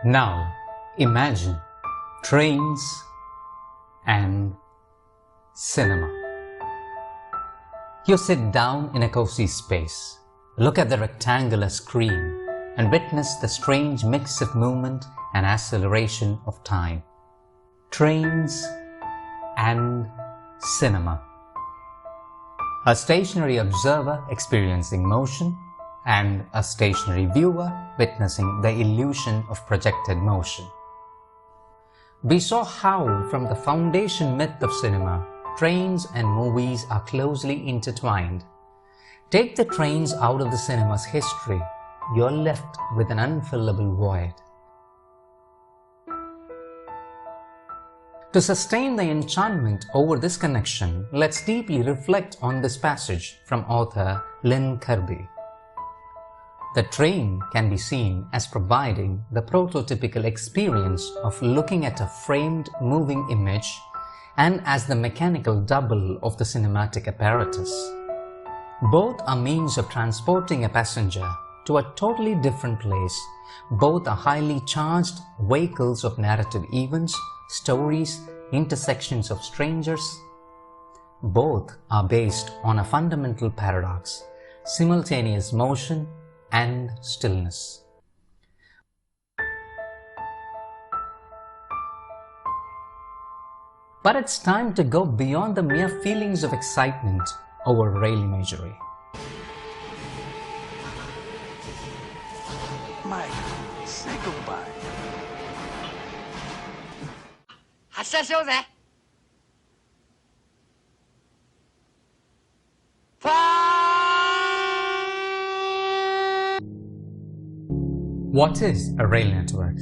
Now, imagine trains and cinema. You sit down in a cozy space, look at the rectangular screen, and witness the strange mix of movement and acceleration of time. Trains and cinema. A stationary observer experiencing motion and a stationary viewer witnessing the illusion of projected motion. We saw how, from the foundation myth of cinema, trains and movies are closely intertwined. Take the trains out of the cinema's history, you're left with an unfillable void. To sustain the enchantment over this connection, let's deeply reflect on this passage from author Lynn Kirby. The train can be seen as providing the prototypical experience of looking at a framed moving image and as the mechanical double of the cinematic apparatus. Both are means of transporting a passenger to a totally different place. Both are highly charged vehicles of narrative events, stories, intersections of strangers. Both are based on a fundamental paradox: simultaneous motion and stillness. But it's time to go beyond the mere feelings of excitement over rail imagery. Mike, say goodbye. 発車しようぜ。ファー What is a rail network?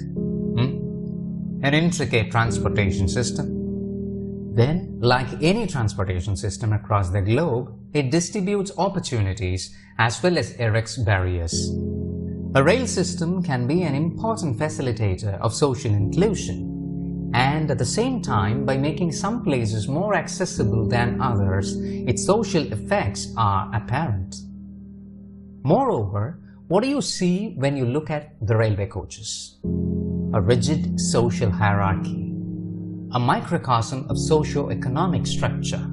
An intricate transportation system. Then, like any transportation system across the globe, it distributes opportunities as well as erects barriers. A rail system can be an important facilitator of social inclusion, and at the same time, by making some places more accessible than others, its social effects are apparent. Moreover, what do you see when you look at the railway coaches? A rigid social hierarchy, a microcosm of socio-economic structure.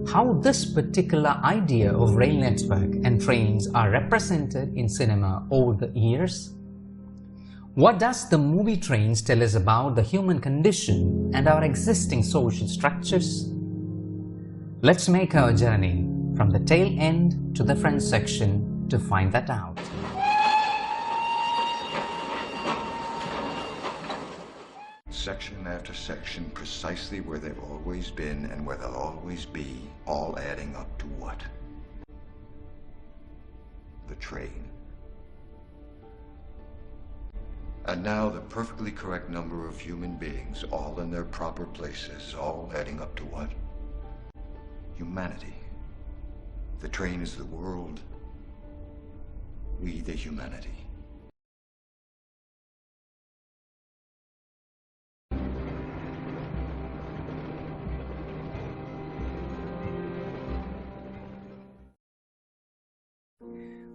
How this particular idea of rail network and trains are represented in cinema over the years? What does the movie Trains tell us about the human condition and our existing social structures? Let's make our journey from the tail end to the front section to find that out. Section after section, precisely where they've always been and where they'll always be, all adding up to what? The train. And now the perfectly correct number of human beings, all in their proper places, all adding up to what? Humanity. The train is the world. We the humanity.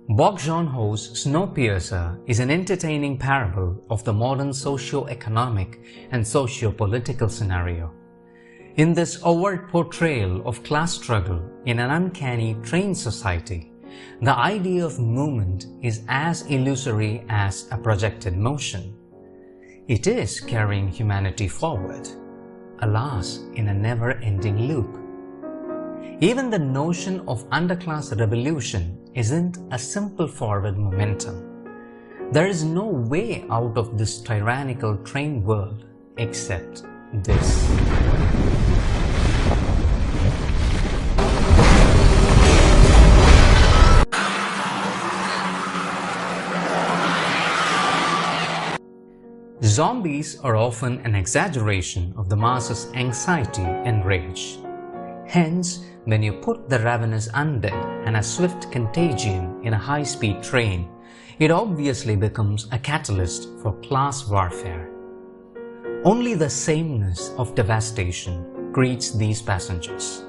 Bong Joon-ho's Snowpiercer is an entertaining parable of the modern socio-economic and socio-political scenario. In this overt portrayal of class struggle in an uncanny train society, the idea of movement is as illusory as a projected motion. It is carrying humanity forward, alas, in a never-ending loop. Even the notion of underclass revolution isn't a simple forward momentum. There is no way out of this tyrannical train world except this. Zombies are often an exaggeration of the masses' anxiety and rage. Hence, when you put the ravenous undead and a swift contagion in a high-speed train, it obviously becomes a catalyst for class warfare. Only the sameness of devastation greets these passengers.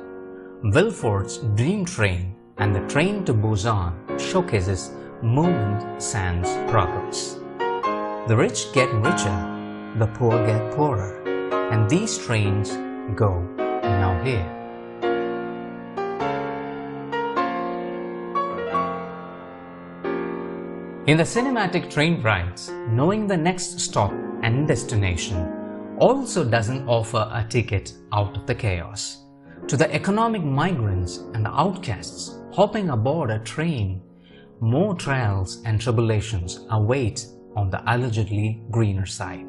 Wilford's Dream Train and the Train to Busan showcases movement sans progress. The rich get richer, the poor get poorer, and these trains go now here. In the cinematic train rides, knowing the next stop and destination also doesn't offer a ticket out of the chaos. To the economic migrants and the outcasts hopping aboard a train, more trials and tribulations await on the allegedly greener side.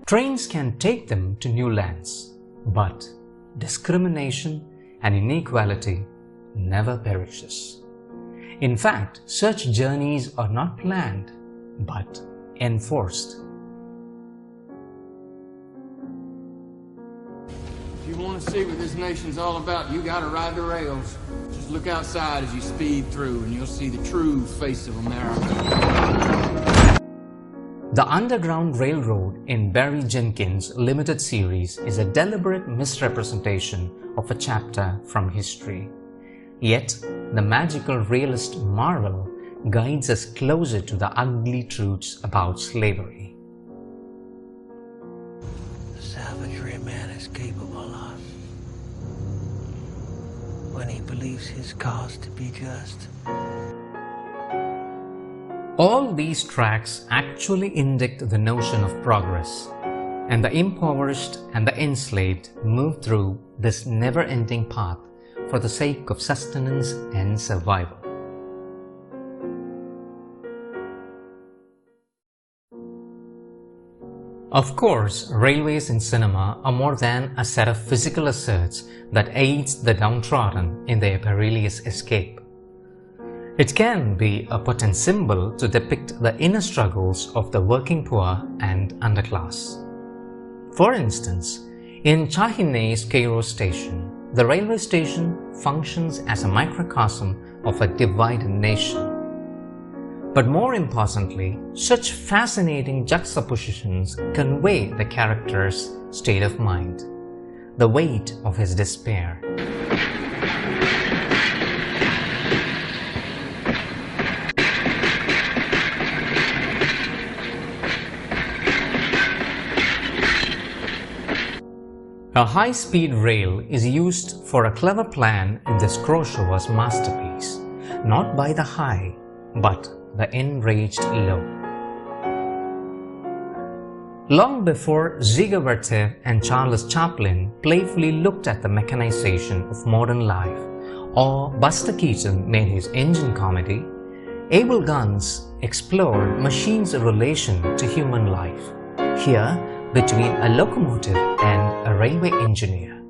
Trains can take them to new lands, but discrimination and inequality never perishes. In fact, such journeys are not planned, but enforced. If you want to see what this nation's all about, you gotta ride the rails. Just look outside as you speed through and you'll see the true face of America. The Underground Railroad in Barry Jenkins' limited series is a deliberate misrepresentation of a chapter from history. Yet, the magical realist marvel guides us closer to the ugly truths about slavery. The savagery a man is capable of when he believes his cause to be just. All these tracks actually indict the notion of progress, and the impoverished and the enslaved move through this never-ending path for the sake of sustenance and survival. Of course, railways in cinema are more than a set of physical asserts that aids the downtrodden in their perilous escape. It can be a potent symbol to depict the inner struggles of the working poor and underclass. For instance, in Chahinay's Cairo station, the railway station functions as a microcosm of a divided nation. But more importantly, such fascinating juxtapositions convey the character's state of mind, the weight of his despair. A high-speed rail is used for a clever plan in this Khrushchev's masterpiece, not by the high, but the enraged low. Long before Dziga Vertov and Charles Chaplin playfully looked at the mechanization of modern life, or Buster Keaton made his engine comedy, Abel Gance explored machines' relation to human life, here between a locomotive and a railway engineer.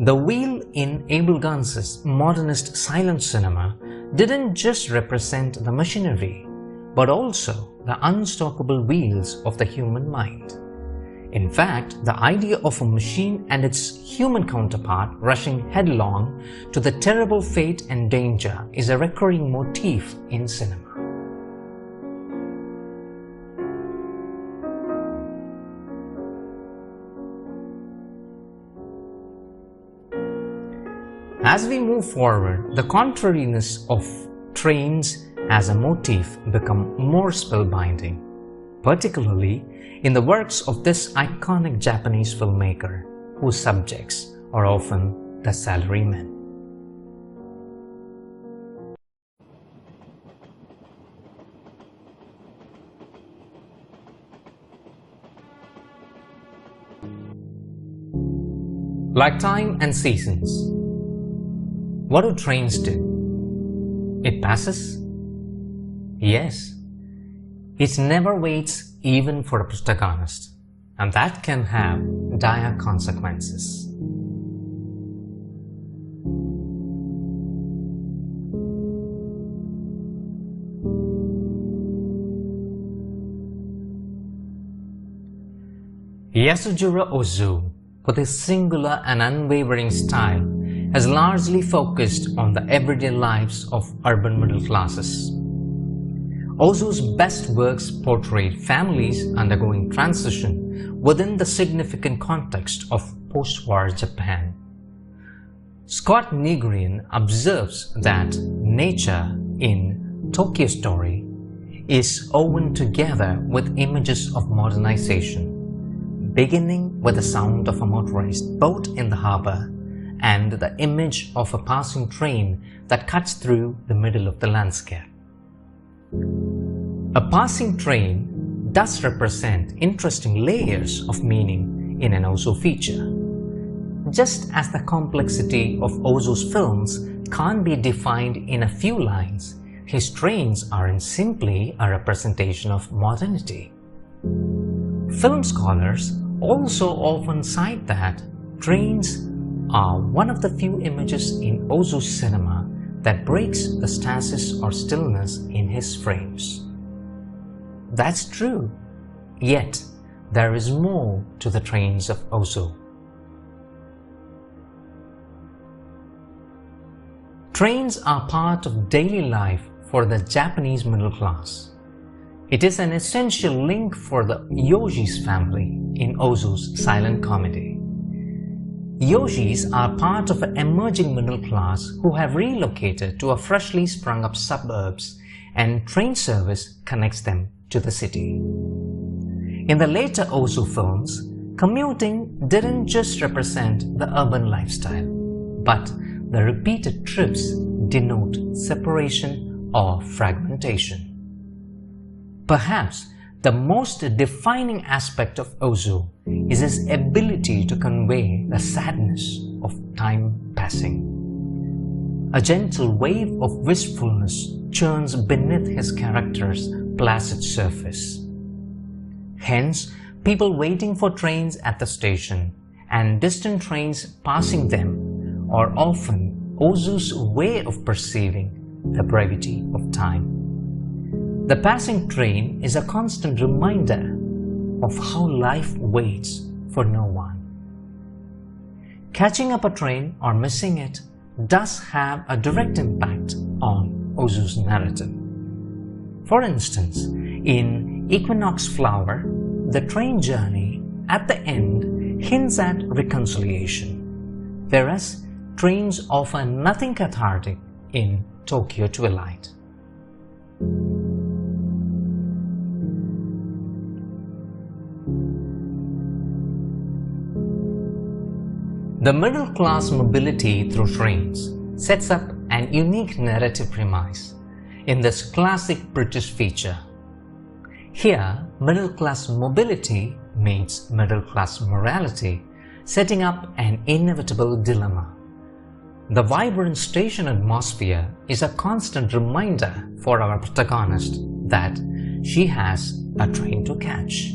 The wheel in Abel Gance's modernist silent cinema didn't just represent the machinery, but also the unstoppable wheels of the human mind. In fact, the idea of a machine and its human counterpart rushing headlong to the terrible fate and danger is a recurring motif in cinema. As we move forward, the contrariness of trains as a motif become more spellbinding, particularly in the works of this iconic Japanese filmmaker, whose subjects are often the salarymen. Like time and seasons, what do trains do? It passes? Yes. It never waits even for a protagonist, and that can have dire consequences. Yasujiro Ozu, with his singular and unwavering style, has largely focused on the everyday lives of urban middle classes. Ozu's best works portrayed families undergoing transition within the significant context of post-war Japan. Scott Nigrian observes that nature in Tokyo Story is woven together with images of modernization, beginning with the sound of a motorized boat in the harbor and the image of a passing train that cuts through the middle of the landscape. A passing train does represent interesting layers of meaning in an Ozu feature. Just as the complexity of Ozu's films can't be defined in a few lines, his trains aren't simply a representation of modernity. Film scholars also often cite that trains are one of the few images in Ozu's cinema that breaks the stasis or stillness in his frames. That's true, yet there is more to the trains of Ozu. Trains are part of daily life for the Japanese middle class. It is an essential link for the Yoshis family in Ozu's silent comedy. Yoshis are part of an emerging middle class who have relocated to a freshly sprung up suburbs, and train service connects them to the city. In the later Ozu films, commuting didn't just represent the urban lifestyle, but the repeated trips denote separation or fragmentation. Perhaps the most defining aspect of Ozu is his ability to convey the sadness of time passing. A gentle wave of wistfulness churns beneath his character's placid surface. Hence, people waiting for trains at the station and distant trains passing them are often Ozu's way of perceiving the brevity of time. The passing train is a constant reminder of how life waits for no one. Catching up a train or missing it does have a direct impact on Ozu's narrative. For instance, in Equinox Flower, the train journey at the end hints at reconciliation, whereas trains offer nothing cathartic in Tokyo Twilight. The middle-class mobility through trains sets up an unique narrative premise in this classic British feature. Here, middle-class mobility meets middle-class morality, setting up an inevitable dilemma. The vibrant station atmosphere is a constant reminder for our protagonist that she has a train to catch.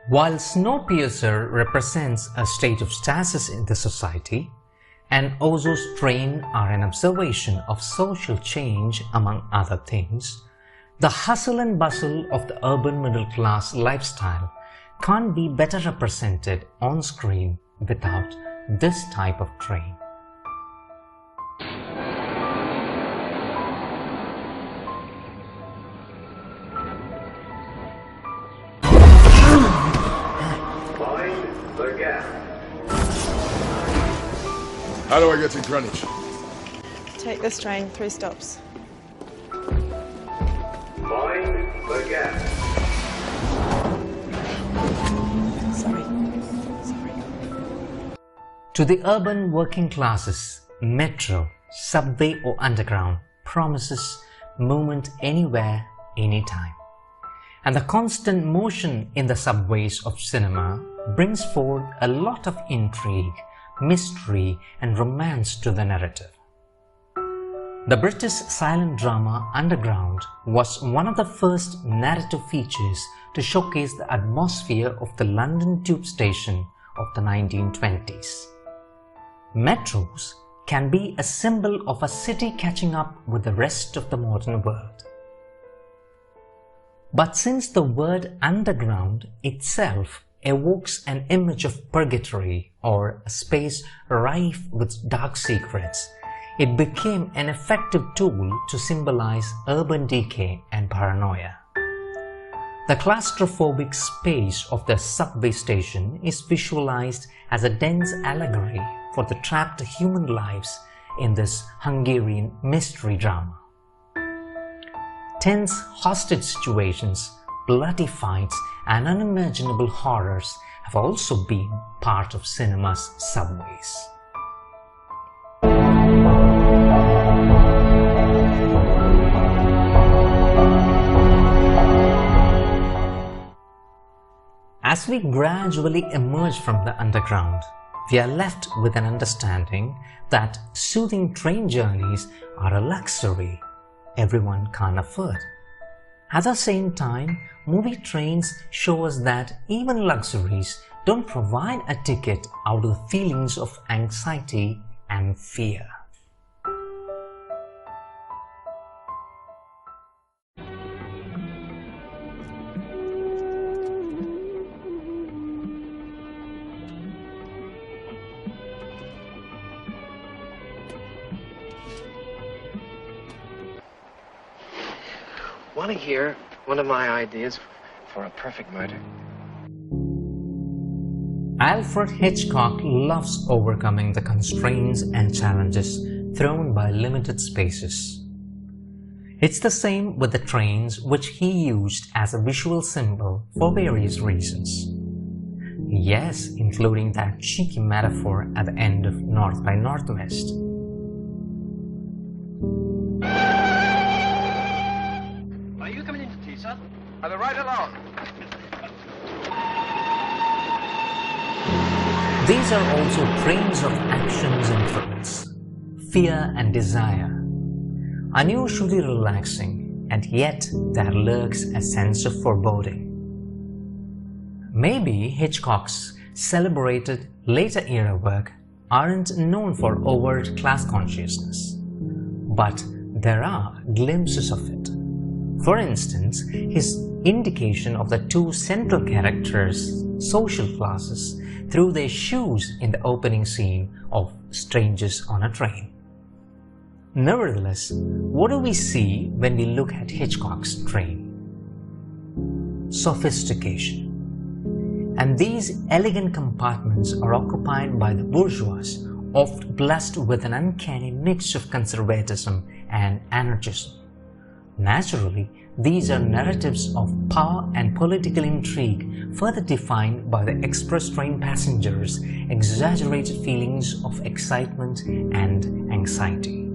While Snowpiercer represents a state of stasis in the society, and Ozu's train are an observation of social change among other things, the hustle and bustle of the urban middle-class lifestyle can't be better represented on screen without this type of train. How do I get to Greenwich? Take this train, 3 stops. Mind the gap. Sorry. To the urban working classes, metro, subway or underground promises movement anywhere, anytime. And the constant motion in the subways of cinema brings forth a lot of intrigue, mystery and romance to the narrative. The British silent drama Underground was one of the first narrative features to showcase the atmosphere of the London tube station of the 1920s. Metros can be a symbol of a city catching up with the rest of the modern world. But since the word underground itself evokes an image of purgatory or a space rife with dark secrets, it became an effective tool to symbolize urban decay and paranoia. The The claustrophobic space of the subway station is visualized as a dense allegory for the trapped human lives in this Hungarian mystery drama. Tense hostage situations, bloody fights, and unimaginable horrors have also been part of cinema's subways. As we gradually emerge from the underground, we are left with an understanding that soothing train journeys are a luxury everyone can't afford. At the same time, movie trains show us that even luxuries don't provide a ticket out of the feelings of anxiety and fear. Want to hear one of my ideas for a perfect murder? Alfred Hitchcock loves overcoming the constraints and challenges thrown by limited spaces. It's the same with the trains, which he used as a visual symbol for various reasons. Yes, including that cheeky metaphor at the end of North by Northwest. I'll ride along. These are also trains of actions and thrills, fear and desire, unusually relaxing, and yet there lurks a sense of foreboding. Maybe Hitchcock's celebrated later era work aren't known for overt class consciousness, but there are glimpses of it. For instance, his indication of the two central characters' social classes through their shoes in the opening scene of Strangers on a Train. Nevertheless, what do we see when we look at Hitchcock's train? Sophistication. And these elegant compartments are occupied by the bourgeois, oft blessed with an uncanny mix of conservatism and anarchism. Naturally, these are narratives of power and political intrigue, further defined by the express train passengers' exaggerated feelings of excitement and anxiety.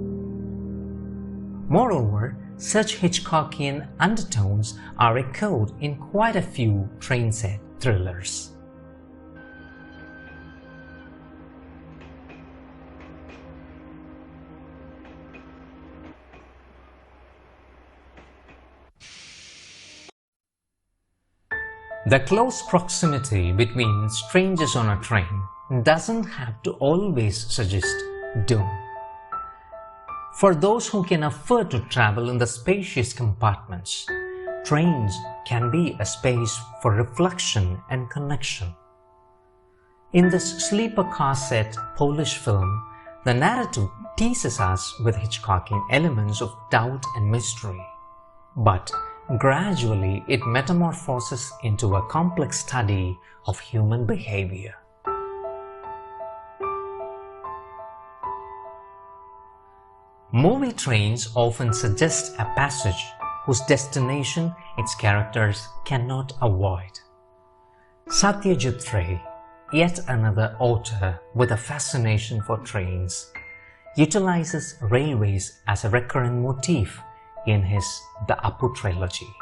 Moreover, such Hitchcockian undertones are echoed in quite a few train set thrillers. The close proximity between strangers on a train doesn't have to always suggest doom. For those who can afford to travel in the spacious compartments, trains can be a space for reflection and connection. In this sleeper car set Polish film, the narrative teases us with Hitchcockian elements of doubt and mystery, but gradually it metamorphoses into a complex study of human behavior. Movie trains often suggest a passage whose destination its characters cannot avoid. Satyajit Ray, yet another author with a fascination for trains, utilizes railways as a recurrent motif in his The Apu trilogy.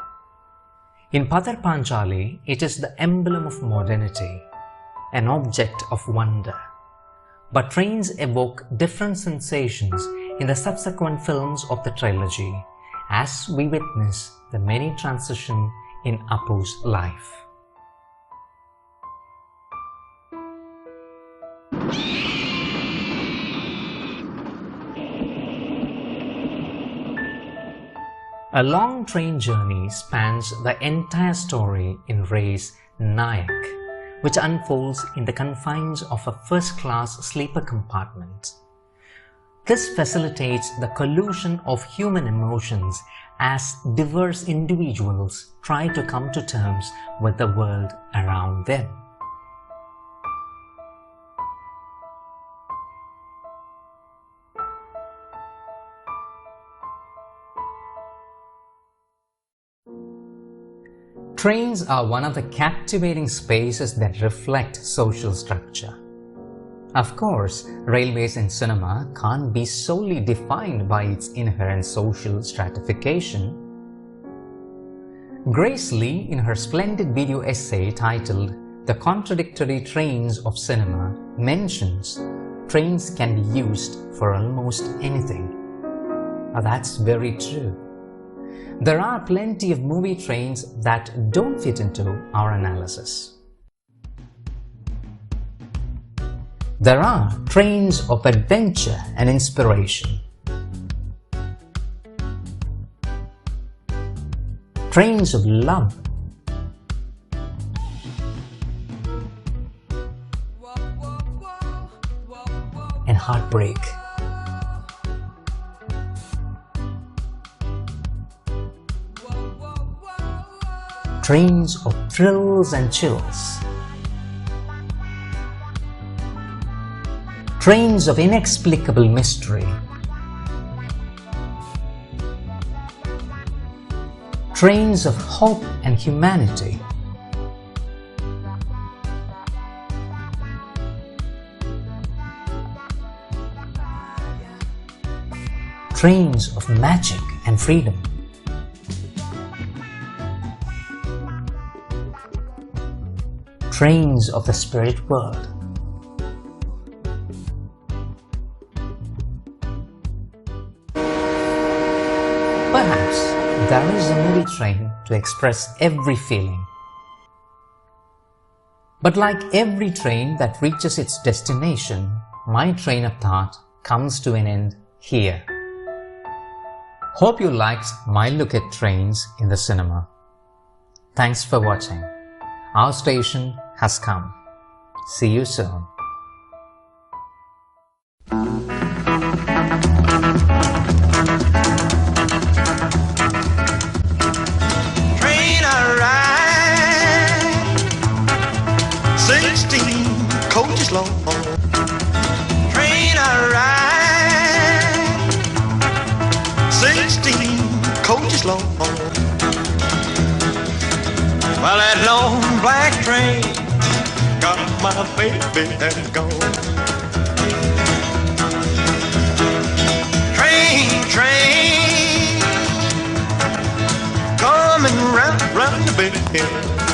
In Pather Panchali, it is the emblem of modernity, an object of wonder. But trains evoke different sensations in the subsequent films of the trilogy, as we witness the many transitions in Apu's life. A long train journey spans the entire story in Ray's Nayak, which unfolds in the confines of a first-class sleeper compartment. This facilitates the collusion of human emotions as diverse individuals try to come to terms with the world around them. Trains are one of the captivating spaces that reflect social structure. Of course, railways in cinema can't be solely defined by its inherent social stratification. Grace Lee, in her splendid video essay titled "The Contradictory Trains of Cinema," mentions trains can be used for almost anything. Now, that's very true. There are plenty of movie trains that don't fit into our analysis. There are trains of adventure and inspiration, trains of love, and heartbreak. Trains of thrills and chills. Trains of inexplicable mystery. Trains of hope and humanity. Trains of magic and freedom. Trains of the spirit world. Perhaps there is a movie train to express every feeling. But like every train that reaches its destination, my train of thought comes to an end here. Hope you liked my look at trains in the cinema. Thanks for watching. Our station has come. See you soon. Train I ride, 16 coaches long. Train I ride, 16 coaches long. Well, that long black train got my baby and gone. Train, coming round the bend.